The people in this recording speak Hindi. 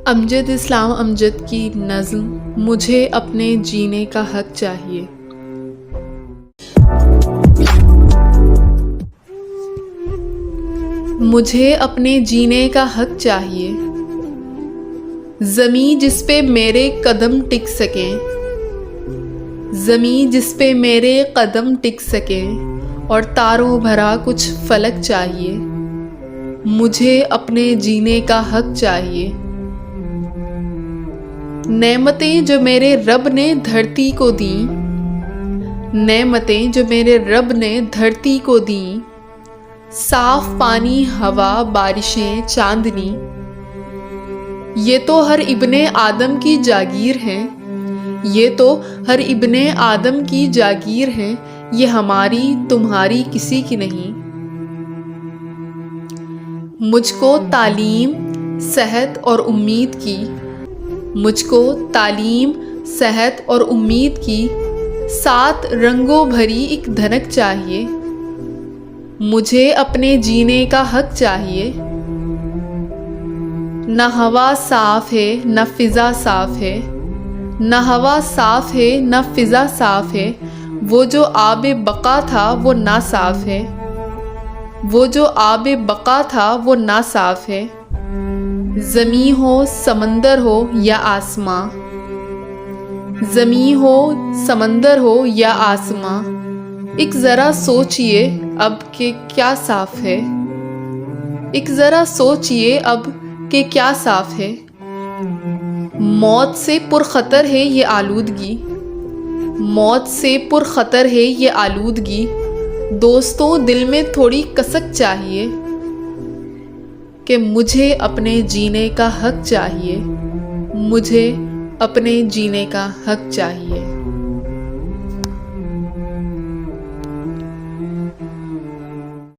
अमजद इस्लाम अमजद की नज़्म मुझे अपने जीने का हक चाहिए। मुझे अपने जीने का हक चाहिए। ज़मीं जिस पे मेरे कदम टिक सकें, ज़मीं जिस पे मेरे कदम टिक सकें, और तारों भरा कुछ फलक चाहिए। मुझे अपने जीने का हक चाहिए। नेमतें जो मेरे रब ने धरती को दी, नेमतें जो मेरे रब ने धरती को दी, साफ पानी, हवा, बारिशें, चांदनी, ये तो हर इब्ने आदम की जागीर हैं, ये तो हर इब्ने आदम की जागीर हैं, ये हमारी तुम्हारी किसी की नहीं। मुझको तालीम, सेहत और उम्मीद की, मुझको तालीम, सेहत और उम्मीद की 7 रंगों भरी एक धनक चाहिए। मुझे अपने जीने का हक चाहिए। न हवा साफ है न फिज़ा साफ है, न हवा साफ है न फिज़ा साफ है, वो जो आबे बका था वो ना साफ है, वो जो आबे बका था वो ना साफ है। ज़मीं हो, समंदर हो या आसमां, ज़मीं हो, समंदर हो या आसमां, एक ज़रा सोचिए अब कि क्या साफ है, एक ज़रा सोचिए अब कि क्या साफ है। मौत से पुरखतर है ये आलूदगी, मौत से पुरखतर है ये आलूदगी, दोस्तों दिल में थोड़ी कसक चाहिए कि मुझे अपने जीने का हक चाहिए, मुझे अपने जीने का हक चाहिए।